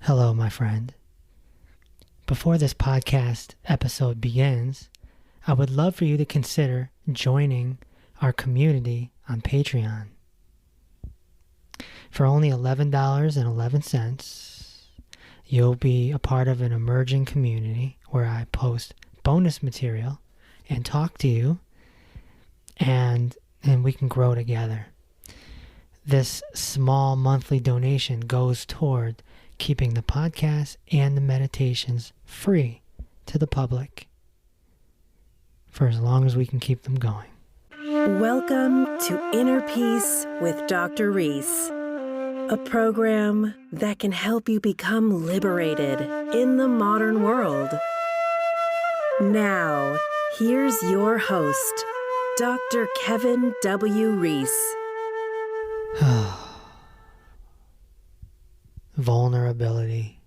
Hello, my friend. Before this podcast episode begins, I would love for you to consider joining our community on Patreon. For only $11.11, you'll be a part of an emerging community where I post bonus material and talk to you, and we can grow together. This small monthly donation goes toward keeping the podcast and the meditations free to the public for as long as we can keep them going. Welcome to Inner Peace with Dr. Reese, a program that can help you become liberated in the modern world. Now, here's your host, Dr. Kevin W. Reese. Vulnerability.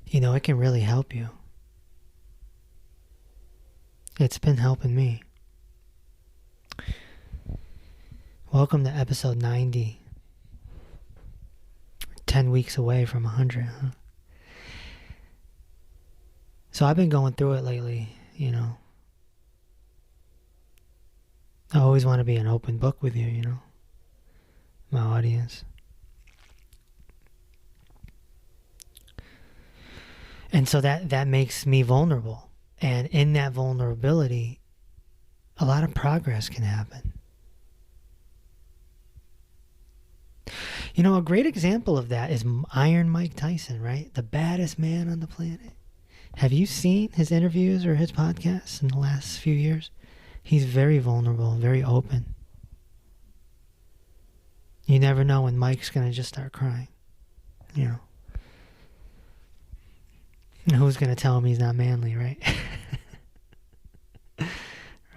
You know, it can really help you. It's been helping me. Welcome to episode 90. 10 weeks away from 100, huh? So I've been going through it lately, you know. I always want to be an open book with you, you know, my audience. And so that makes me vulnerable. And in that vulnerability, a lot of progress can happen. You know, a great example of that is Iron Mike Tyson, right? The baddest man on the planet. Have you seen his interviews or his podcasts in the last few years? He's very vulnerable, very open. You never know when Mike's going to just start crying, you know. And who's going to tell him he's not manly, right?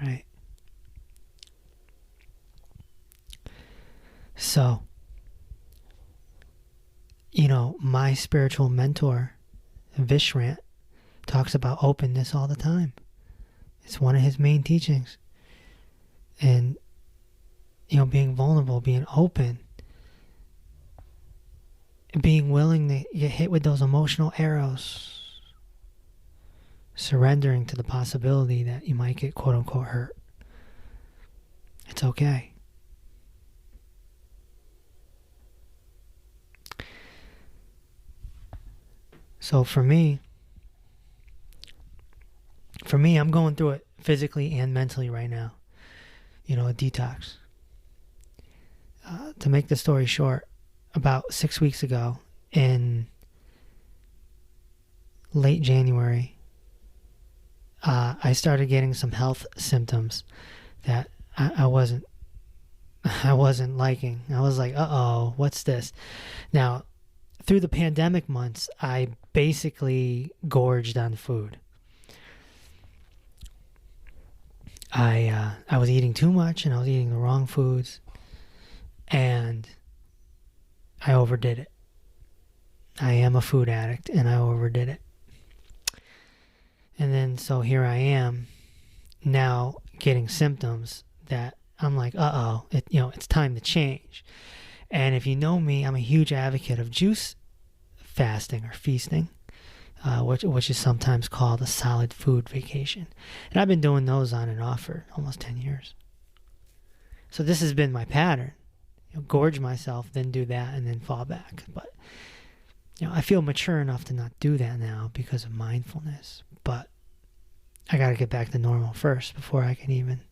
Right. So, you know, my spiritual mentor, Vishrant, talks about openness all the time. It's one of his main teachings. And, you know, being vulnerable, being open, being willing to get hit with those emotional arrows, surrendering to the possibility that you might get quote-unquote hurt. It's okay. So for me, I'm going through it physically and mentally right now. You know, a detox. To make the story short, about 6 weeks ago, in late January, I started getting some health symptoms that I wasn't liking. I was like, uh-oh, what's this? Now, through the pandemic months, I basically gorged on food. I was eating too much, and I was eating the wrong foods, and I overdid it. I am a food addict, and I overdid it. And then, so here I am now getting symptoms that I'm like, uh-oh, it's time to change. And if you know me, I'm a huge advocate of juice fasting or feasting, which is sometimes called a solid food vacation. And I've been doing those on and off for almost 10 years. So this has been my pattern. Gorge myself, then do that, and then fall back. But, I feel mature enough to not do that now because of mindfulness. But I got to get back to normal first before I can even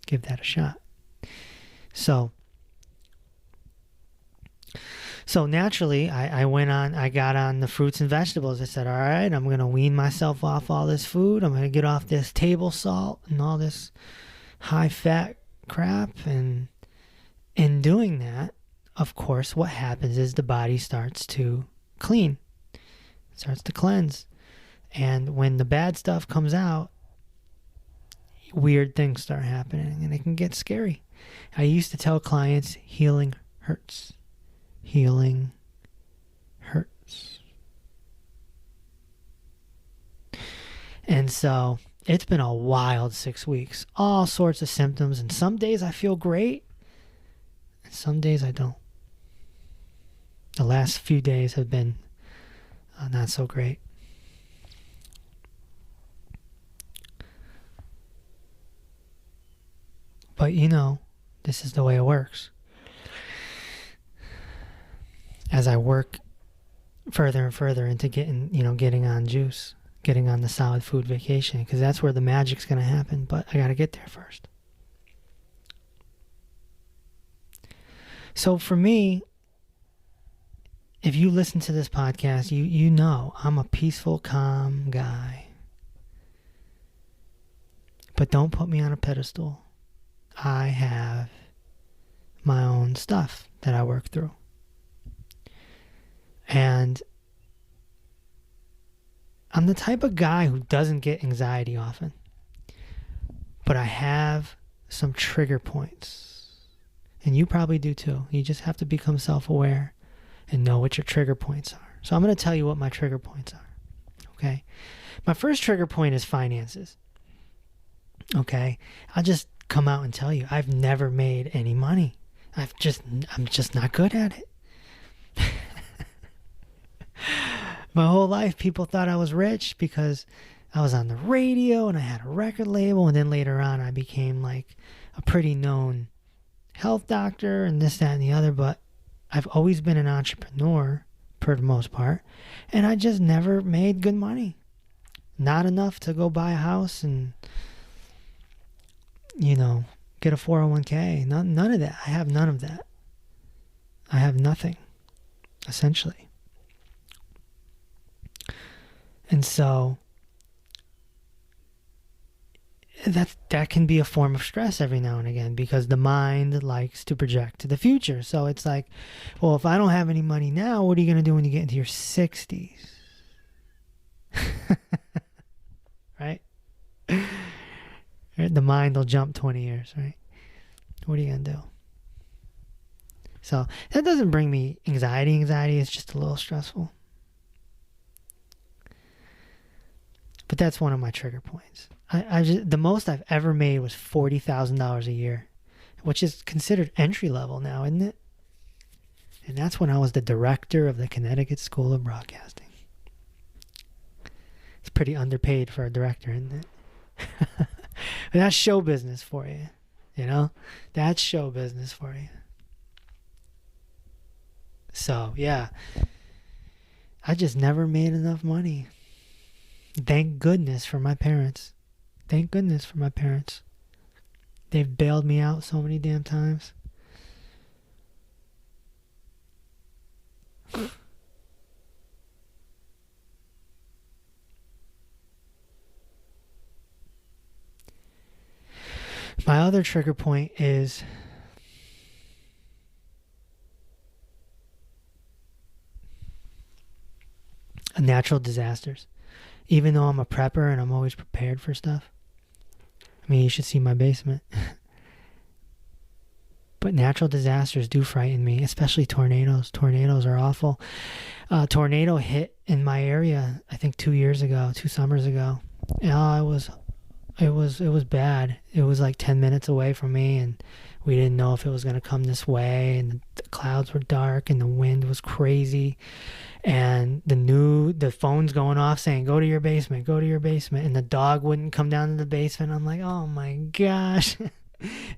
give that a shot. So naturally, I got on the fruits and vegetables. I said, all right, I'm going to wean myself off all this food. I'm going to get off this table salt and all this high-fat crap. And in doing that, of course, what happens is the body starts to clean. It starts to cleanse. And when the bad stuff comes out, weird things start happening, and it can get scary. I used to tell clients, healing hurts. Healing hurts. And so it's been a wild 6 weeks. All sorts of symptoms, and some days I feel great, and some days I don't. The last few days have been not so great. But this is the way it works. As I work further and further into getting on juice, getting on the solid food vacation, because that's where the magic's going to happen, but I got to get there first. So for me, if you listen to this podcast, you know I'm a peaceful, calm guy. But don't put me on a pedestal. I have my own stuff that I work through. And I'm the type of guy who doesn't get anxiety often. But I have some trigger points. And you probably do too. You just have to become self-aware and know what your trigger points are. So I'm going to tell you what my trigger points are. Okay? My first trigger point is finances. Okay? I'll just come out and tell you, I've never made any money. I'm just not good at it. My whole life, people thought I was rich because I was on the radio and I had a record label, and then later on I became like a pretty known health doctor and this, that, and the other, but I've always been an entrepreneur for the most part, and I just never made good money. Not enough to go buy a house and, get a 401k. None of that. I have none of that. I have nothing, essentially. And so that can be a form of stress every now and again, because the mind likes to project to the future. So it's like, well, if I don't have any money now, what are you going to do when you get into your 60s? Right? The mind will jump 20 years, right? What are you going to do? So that doesn't bring me anxiety. Anxiety is just a little stressful. But that's one of my trigger points. The most I've ever made was $40,000 a year, which is considered entry level now, isn't it? And that's when I was the director of the Connecticut School of Broadcasting. It's pretty underpaid for a director, isn't it? But that's show business for you, That's show business for you. So, yeah. I just never made enough money. Thank goodness for my parents. Thank goodness for my parents. They've bailed me out so many damn times. My other trigger point is natural disasters. Even though I'm a prepper and I'm always prepared for stuff. I mean, you should see my basement. But natural disasters do frighten me, especially tornadoes. Tornadoes are awful. Tornado hit in my area, I think 2 summers ago. It was bad. It was like 10 minutes away from me, and we didn't know if it was going to come this way, and the clouds were dark and the wind was crazy, and the phone's going off saying, go to your basement, and the dog wouldn't come down to the basement. I'm like, oh my gosh.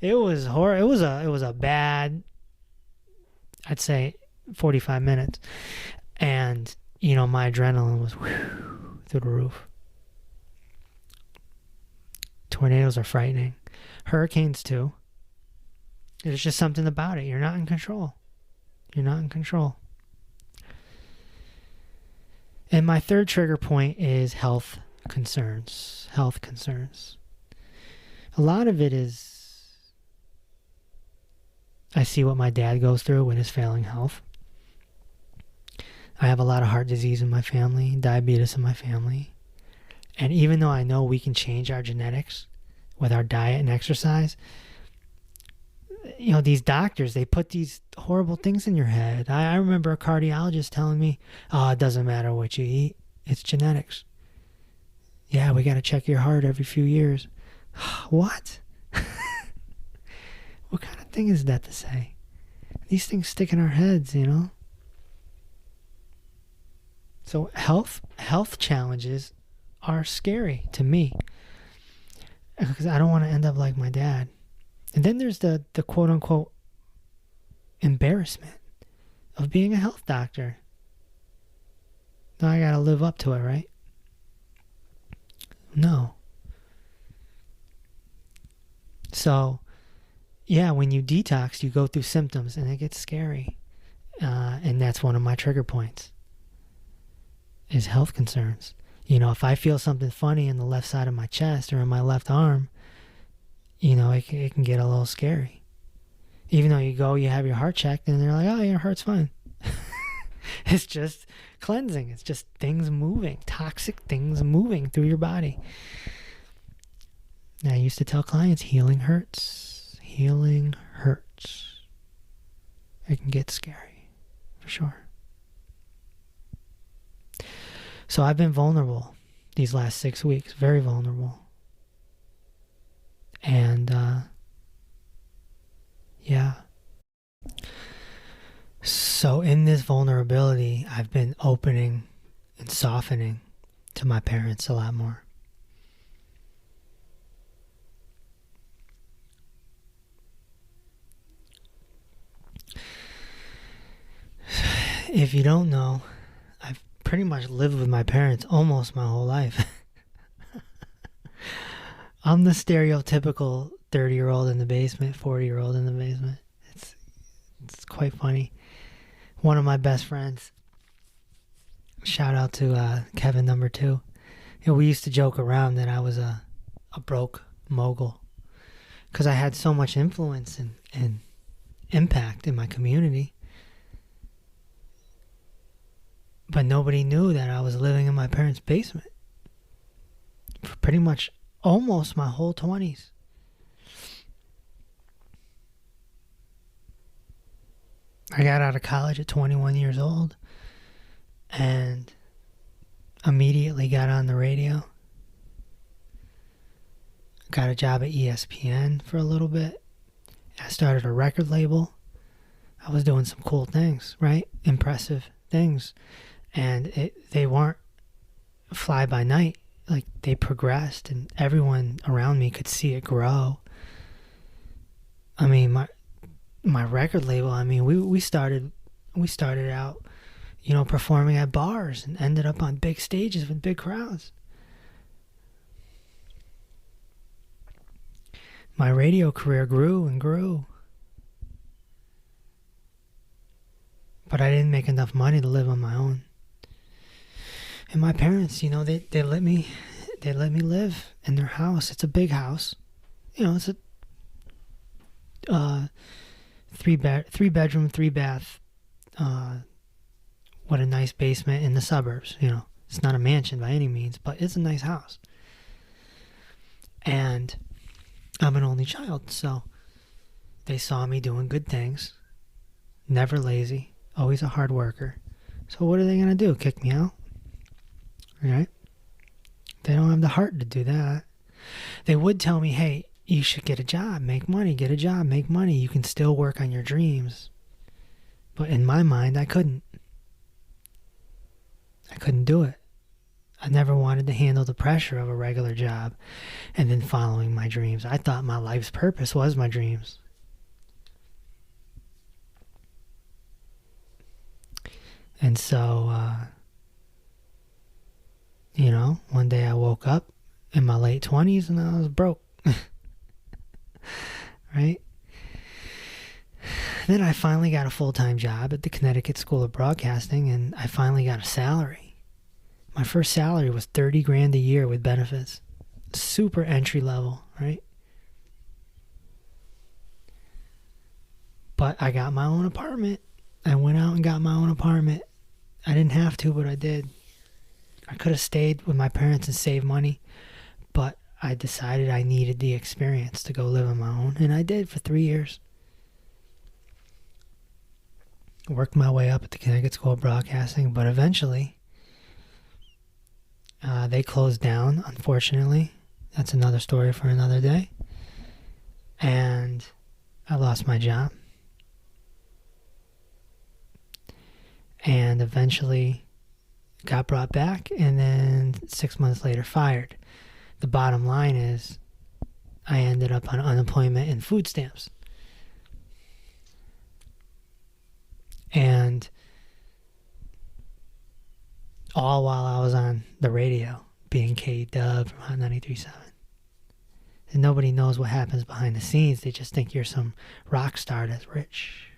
It was horrible. It was a bad, I'd say 45 minutes. And, my adrenaline was through the roof. Tornadoes are frightening. Hurricanes too. There's just something about it. You're not in control. And my third trigger point is health concerns. A lot of it is, I see what my dad goes through with his failing health. I have a lot of heart disease in my family, diabetes in my family. And even though I know we can change our genetics with our diet and exercise, these doctors, they put these horrible things in your head. I remember a cardiologist telling me, it doesn't matter what you eat. It's genetics. Yeah, we got to check your heart every few years. What? What kind of thing is that to say? These things stick in our heads, So health challenges are scary to me because I don't want to end up like my dad. And then there's the quote unquote embarrassment of being a health doctor. Now I gotta live up to it, right? No. So, yeah, when you detox, you go through symptoms and it gets scary. And that's one of my trigger points, is health concerns. You know, if I feel something funny in the left side of my chest or in my left arm, you know, it can get a little scary. Even though you have your heart checked and they're like, oh, your heart's fine. It's just cleansing. It's just things moving, toxic things moving through your body. And I used to tell clients, healing hurts. Healing hurts. It can get scary, for sure. So I've been vulnerable these last 6 weeks, very vulnerable. And, yeah. So in this vulnerability, I've been opening and softening to my parents a lot more. If you don't know, I've pretty much lived with my parents almost my whole life. I'm the stereotypical 30-year-old in the basement, 40-year-old in the basement. It's quite funny. One of my best friends, shout out to Kevin number 2. You know, we used to joke around that I was a broke mogul because I had so much influence and impact in my community. But nobody knew that I was living in my parents' basement for pretty much almost my whole 20s. I got out of college at 21 years old and immediately got on the radio. Got a job at ESPN for a little bit. I started a record label. I was doing some cool things, right? Impressive things. And they weren't fly by night. Like, they progressed and everyone around me could see it grow. I mean, my record label, I mean, we started out, you know, performing at bars and ended up on big stages with big crowds. My radio career grew and grew. But I didn't make enough money to live on my own. And my parents, you know, they let me live in their house. It's a big house. You know, it's a three bedroom, 3-bath, what a nice basement in the suburbs, you know. It's not a mansion by any means, but it's a nice house. And I'm an only child, so they saw me doing good things, never lazy, always a hard worker. So what are they going to do? Kick me out? Right? They don't have the heart to do that. They would tell me, hey, you should get a job, make money, get a job, make money. You can still work on your dreams. But in my mind, I couldn't. I couldn't do it. I never wanted to handle the pressure of a regular job and then following my dreams. I thought my life's purpose was my dreams. And so, you know, one day I woke up in my late 20s and I was broke. Right? Then I finally got a full-time job at the Connecticut School of Broadcasting, and I finally got a salary. My first salary was $30,000 a year with benefits. Super entry level, right? But I got my own apartment. I went out and got my own apartment. I didn't have to, but I did. I could have stayed with my parents and saved money, but I decided I needed the experience to go live on my own, and I did for 3 years. Worked my way up at the Connecticut School of Broadcasting, but eventually they closed down, unfortunately. That's another story for another day. And I lost my job. And eventually got brought back, and then 6 months later fired. The bottom line is I ended up on unemployment and food stamps. And all while I was on the radio, being K-Dub from Hot 93.7. And nobody knows what happens behind the scenes. They just think you're some rock star that's rich.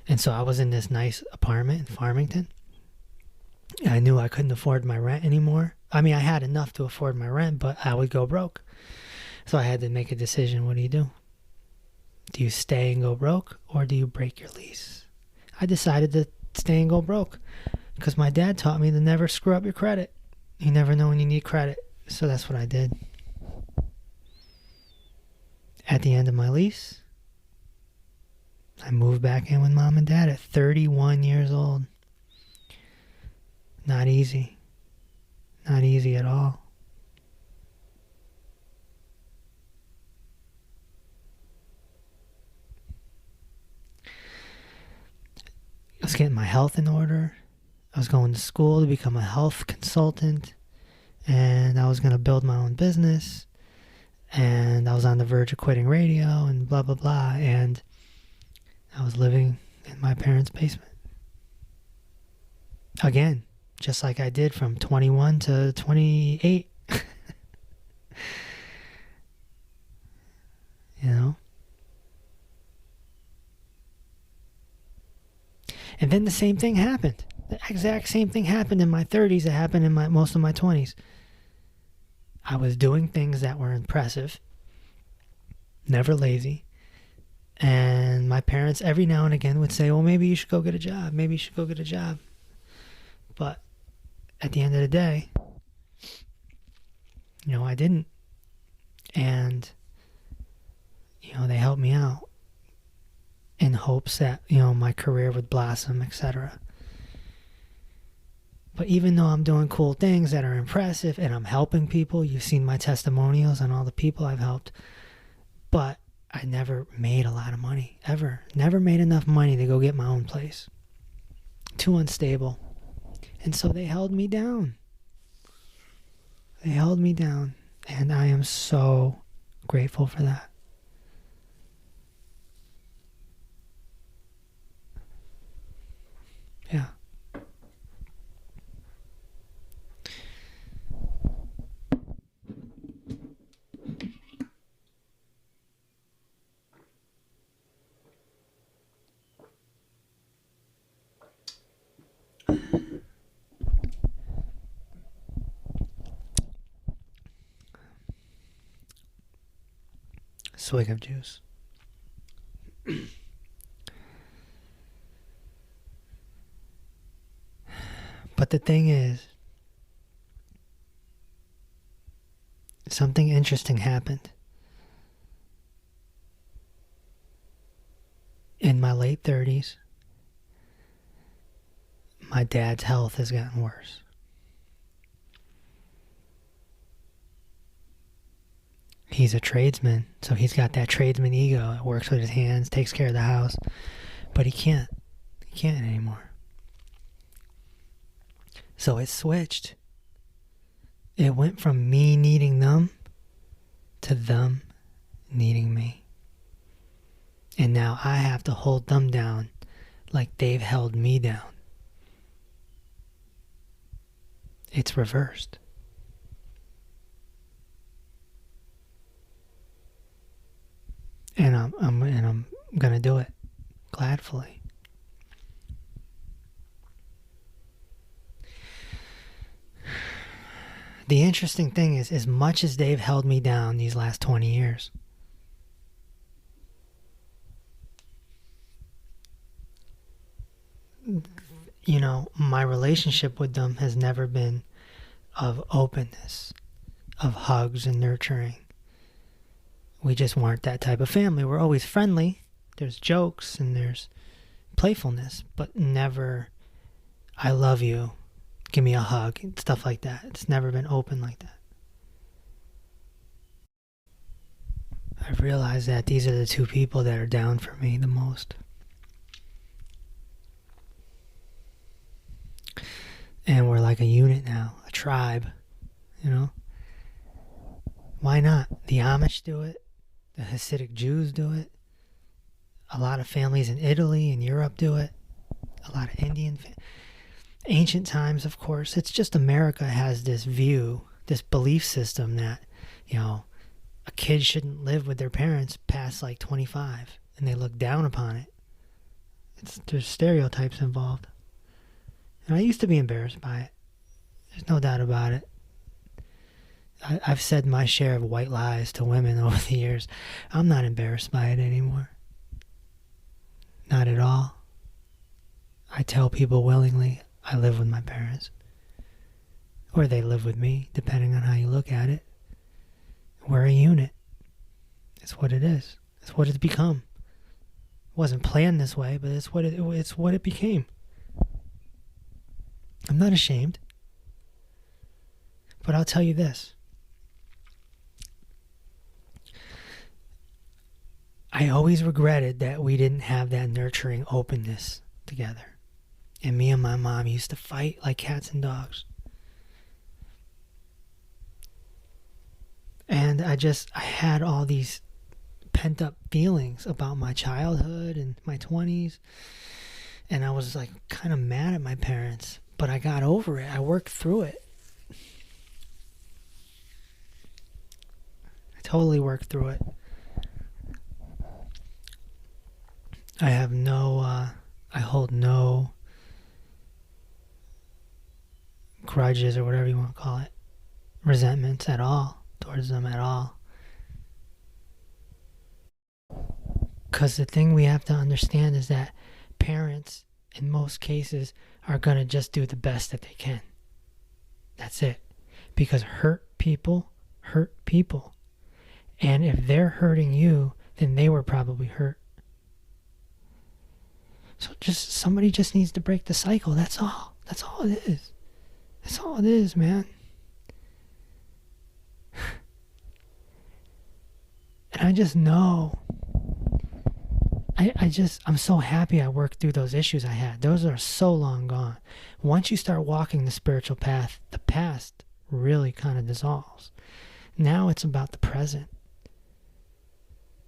And so I was in this nice apartment in Farmington. I knew I couldn't afford my rent anymore. I mean, I had enough to afford my rent, but I would go broke. So I had to make a decision. What do you do? Do you stay and go broke, or do you break your lease? I decided to stay and go broke because my dad taught me to never screw up your credit. You never know when you need credit. So that's what I did. At the end of my lease, I moved back in with mom and dad at 31 years old. Not easy. Not easy at all. I was getting my health in order. I was going to school to become a health consultant, and I was going to build my own business, and I was on the verge of quitting radio and blah, blah, blah, and I was living in my parents' basement. Again, just like I did from 21 to 28. You know? And then the same thing happened. The exact same thing happened in my 30s. It happened in most of my 20s. I was doing things that were impressive, never lazy. And my parents every now and again would say, well, maybe you should go get a job. Maybe you should go get a job. But at the end of the day, I didn't. And, they helped me out in hopes that, my career would blossom, etc. But even though I'm doing cool things that are impressive and I'm helping people, you've seen my testimonials on all the people I've helped, but I never made a lot of money, ever. Never made enough money to go get my own place. Too unstable. And so they held me down. They held me down. And I am so grateful for that. Yeah. Swig of juice. But the thing is, something interesting happened. In my late 30s, my dad's health has gotten worse. He's a tradesman, so he's got that tradesman ego. It works with his hands, takes care of the house, but he can't anymore. So it switched. It went from me needing them to them needing me. And now I have to hold them down like they've held me down. It's reversed. And I'm gonna do it gladfully. The interesting thing is, as much as they've held me down these last 20 years, my relationship with them has never been of openness, of hugs and nurturing. We just weren't that type of family. We're always friendly. There's jokes and there's playfulness, but never, I love you, give me a hug, and stuff like that. It's never been open like that. I've realized that these are the two people that are down for me the most. And we're like a unit now, a tribe, you know? Why not? The Amish do it. The Hasidic Jews do it. A lot of families in Italy and Europe do it. A lot of ancient times, of course. It's just America has this view, this belief system that, a kid shouldn't live with their parents past like 25, and they look down upon it. There's stereotypes involved. And I used to be embarrassed by it. There's no doubt about it. I've said my share of white lies to women over the years. I'm not embarrassed by it anymore. Not at all. I tell people willingly I live with my parents. Or they live with me, depending on how you look at it. We're a unit. It's what it is. It's what it's become. It wasn't planned this way, but it's what it became. I'm not ashamed. But I'll tell you this. I always regretted that we didn't have that nurturing openness together. And me and my mom used to fight like cats and dogs. And I had all these pent up feelings about my childhood and my 20s. And I was like kind of mad at my parents. But I got over it. I worked through it. I totally worked through it. I hold no grudges or whatever you want to call it, resentments at all towards them at all. Because the thing we have to understand is that parents, in most cases, are going to just do the best that they can. That's it. Because hurt people. And if they're hurting you, then they were probably hurt. So somebody just needs to break the cycle. That's all. That's all it is. That's all it is, man. And I just know. I'm so happy I worked through those issues I had. Those are so long gone. Once you start walking the spiritual path, the past really kind of dissolves. Now it's about the present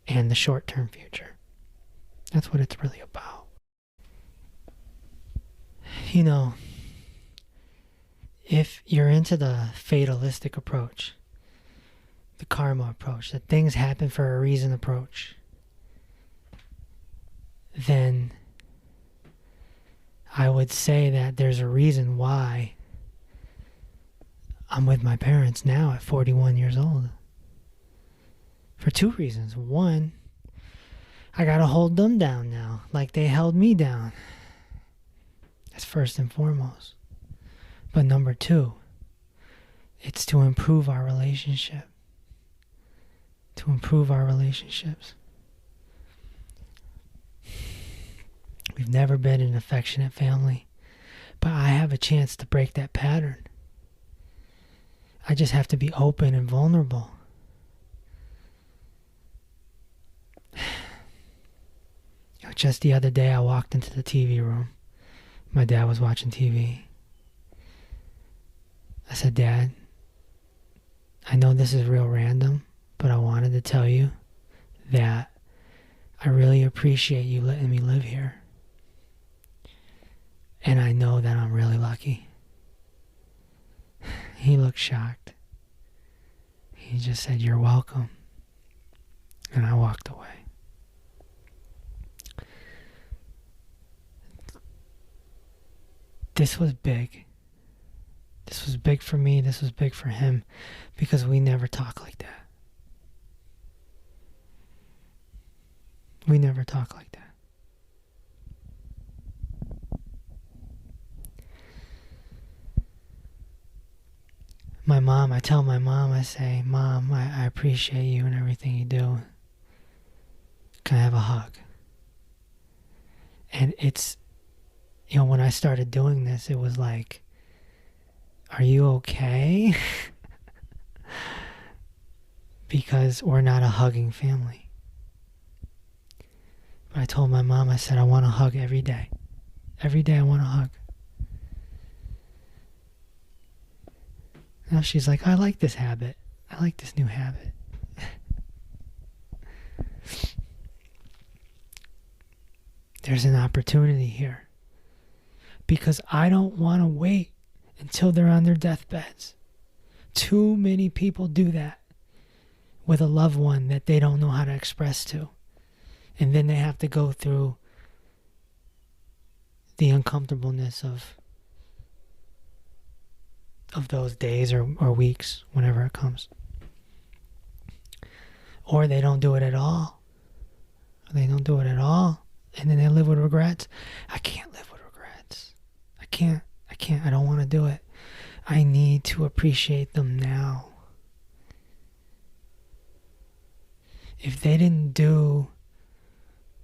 and the short-term future. That's what it's really about. If you're into the fatalistic approach, the karma approach, that things happen for a reason approach, then I would say that there's a reason why I'm with my parents now at 41 years old. For two reasons. One, I gotta hold them down now, like they held me down. That's first and foremost. But number two, it's to improve our relationship. To improve our relationships. We've never been an affectionate family, but I have a chance to break that pattern. I just have to be open and vulnerable. Just the other day, I walked into the TV room. My dad was watching TV. I said, Dad, I know this is real random, but I wanted to tell you that I really appreciate you letting me live here. And I know that I'm really lucky. He looked shocked. He just said, you're welcome. And I walked away. This was big. This was big for me. This was big for him. Because we never talk like that. We never talk like that. I tell my mom, I say, Mom, I appreciate you and everything you do. Can I have a hug? And it's, when I started doing this, it was like, are you okay? Because we're not a hugging family. But I told my mom, I said, I want a hug every day. Every day I want a hug. Now she's like, I like this habit. I like this new habit. There's an opportunity here. Because I don't want to wait until they're on their deathbeds. Too many people do that with a loved one that they don't know how to express to. And then they have to go through the uncomfortableness of those days or weeks, whenever it comes. Or they don't do it at all. They don't do it at all. And then they live with regrets. I can't live with regrets. I can't. I don't want to do it. I need to appreciate them now. If they didn't do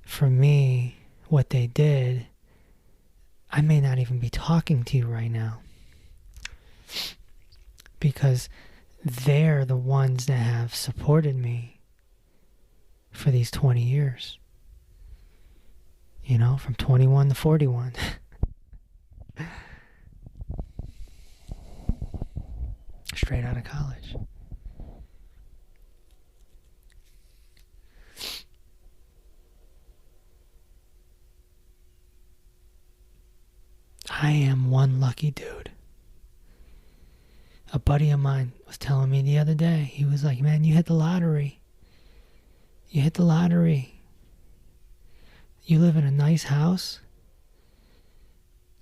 for me what they did, I may not even be talking to you right now. Because they're the ones that have supported me for these 20 years. You know, from 21 to 41. Straight out of college. I am one lucky dude. A buddy of mine was telling me the other day, he was like, man, you hit the lottery. You hit the lottery. You live in a nice house.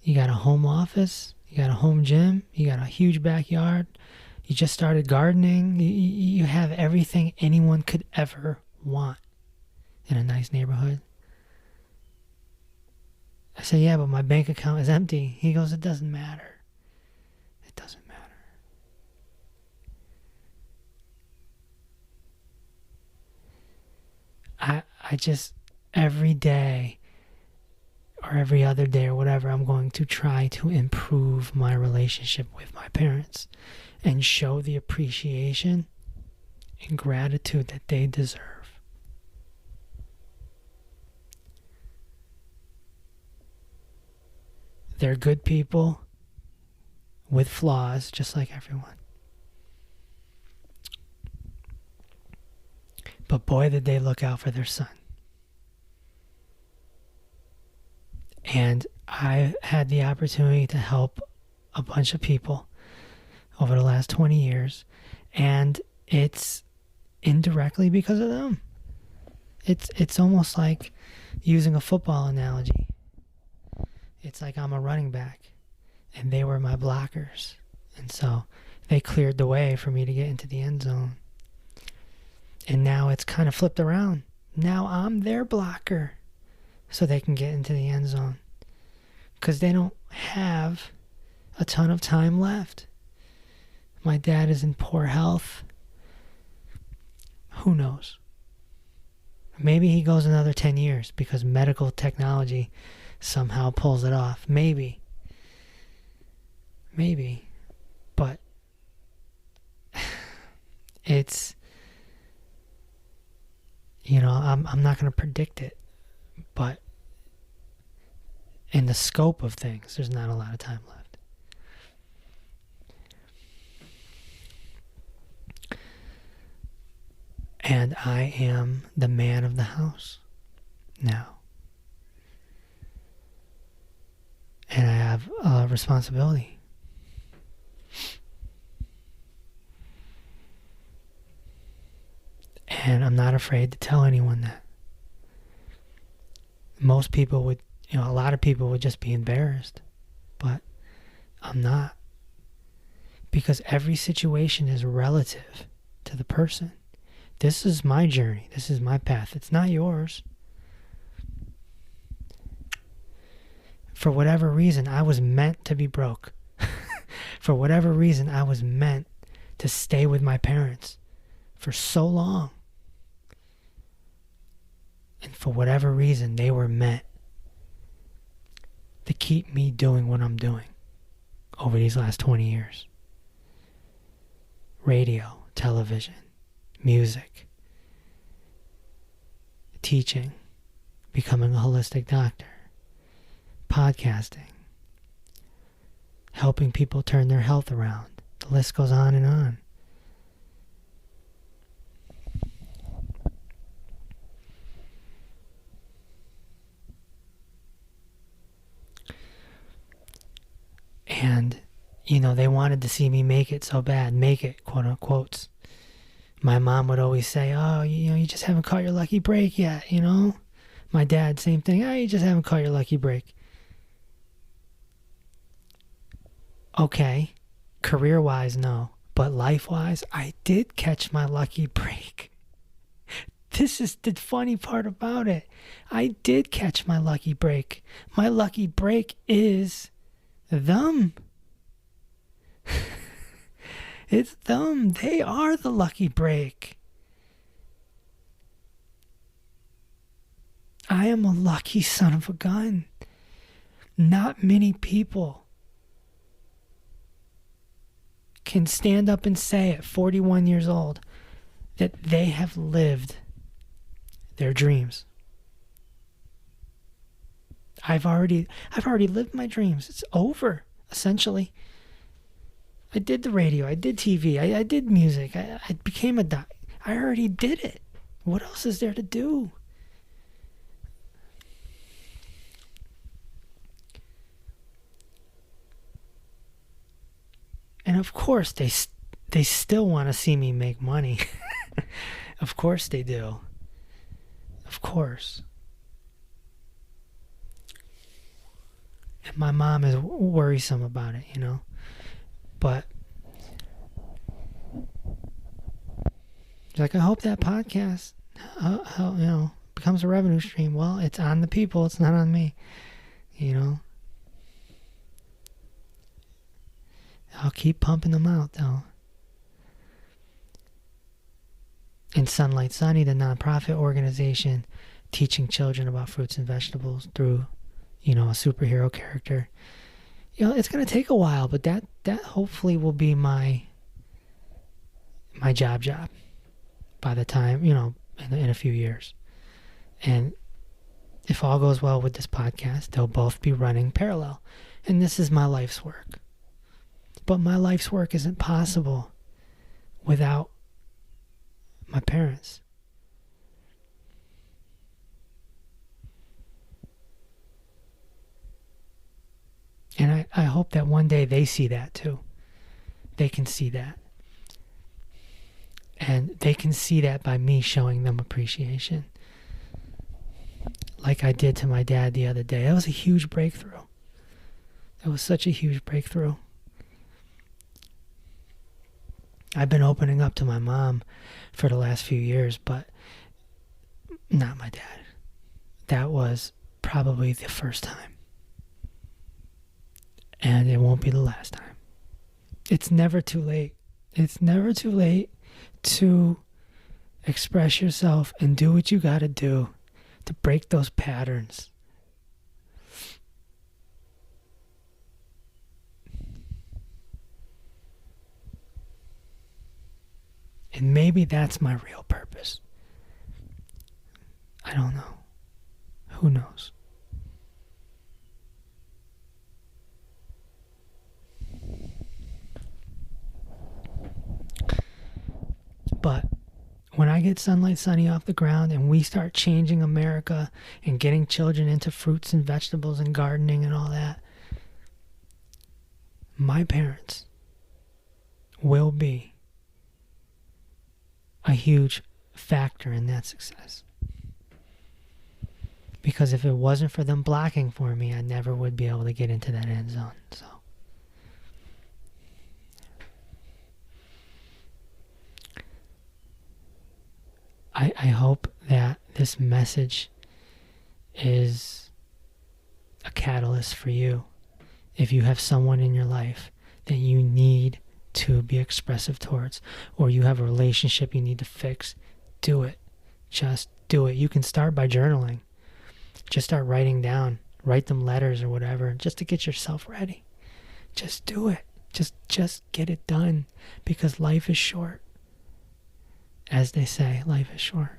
You got a home office. You got a home gym. You got a huge backyard. You just started gardening. You have everything anyone could ever want in a nice neighborhood. I said, yeah, but my bank account is empty. He goes, it doesn't matter. It doesn't matter. I just, every day or every other day or whatever, I'm going to try to improve my relationship with my parents and show the appreciation and gratitude that they deserve. They're good people with flaws, just like everyone. But boy, did they look out for their son. And I had the opportunity to help a bunch of people over the last 20 years. And it's indirectly because of them. It's almost like using a football analogy. It's like I'm a running back and they were my blockers. And so they cleared the way for me to get into the end zone. And now it's kind of flipped around. Now I'm their blocker so they can get into the end zone. Because they don't have a ton of time left. My dad is in poor health. Who knows? Maybe he goes another 10 years because medical technology somehow pulls it off. Maybe. But it's, you know, I'm not going to predict it. But in the scope of things, there's not a lot of time left. And I am the man of the house now. And I have a responsibility. And I'm not afraid to tell anyone that. Most people would, you know, a lot of people would just be embarrassed. But I'm not. Because every situation is relative to the person. This is my journey. This is my path. It's not yours. For whatever reason, I was meant to be broke. For whatever reason, I was meant to stay with my parents for so long. And for whatever reason, they were meant to keep me doing what I'm doing over these last 20 years. Radio, television, music, teaching, becoming a holistic doctor, podcasting, helping people turn their health around, The list goes on and on. And, they wanted to see me make it so bad. Make it, quote unquote. My mom would always say, oh, you just haven't caught your lucky break yet, My dad, same thing. Oh, you just haven't caught your lucky break. Okay, career-wise, no. But life-wise, I did catch my lucky break. This is the funny part about it. I did catch my lucky break. My lucky break is them. It's them. They are the lucky break. I am a lucky son of a gun. Not many people can stand up and say at 41 years old that they have lived their dreams. I've already lived my dreams. It's over, essentially. I did the radio. I did TV. I did music. I became a doc. I already did it. What else is there to do? And of course, they still want to see me make money. Of course they do. Of course. And my mom is worrisome about it, But she's like, I hope that podcast, becomes a revenue stream. Well, it's on the people. It's not on me, I'll keep pumping them out, though. In Sunlight Sunny, the nonprofit organization teaching children about fruits and vegetables through, a superhero character. It's going to take a while, but that hopefully will be my job by the time, in a few years. And if all goes well with this podcast, they'll both be running parallel. And this is my life's work. But my life's work isn't possible without my parents. And I hope that one day they see that too. They can see that. And they can see that by me showing them appreciation. Like I did to my dad the other day. That was a huge breakthrough. That was such a huge breakthrough. I've been opening up to my mom for the last few years, but not my dad. That was probably the first time. And it won't be the last time. It's never too late. It's never too late to express yourself and do what you got to do to break those patterns. And maybe that's my real purpose. I don't know. Who knows? But when I get Sunlight Sunny off the ground and we start changing America and getting children into fruits and vegetables and gardening and all that, my parents will be a huge factor in that success. Because if it wasn't for them blocking for me, I never would be able to get into that end zone. So I hope that this message is a catalyst for you. If you have someone in your life that you need to be expressive towards, or you have a relationship you need to fix, do it. Just do it. You can start by journaling. Just start writing down. Write them letters or whatever, just to get yourself ready. Just do it. Just get it done, because life is short. As they say, life is short.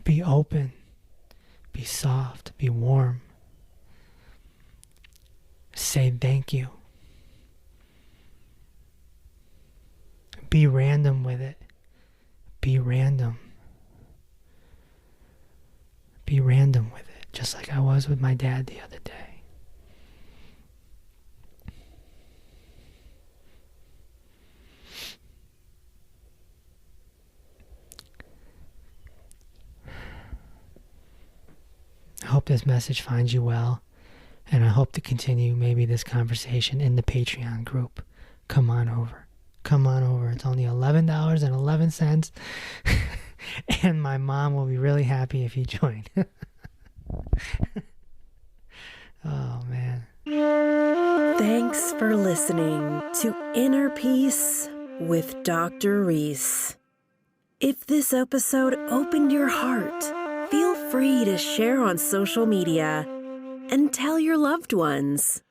Be open. Be soft. Be warm. Say thank you. Be random with it. Be random. Be random with it, just like I was with my dad the other day. I hope this message finds you well, and I hope to continue maybe this conversation in the Patreon group. Come on over. Come on over. It's only $11.11, and my mom will be really happy if you join. Oh, man. Thanks for listening to Inner Peace with Dr. Reese. If this episode opened your heart, feel free to share on social media and tell your loved ones.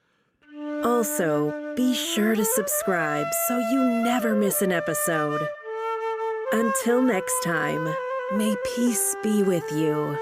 Also, be sure to subscribe so you never miss an episode. Until next time, may peace be with you.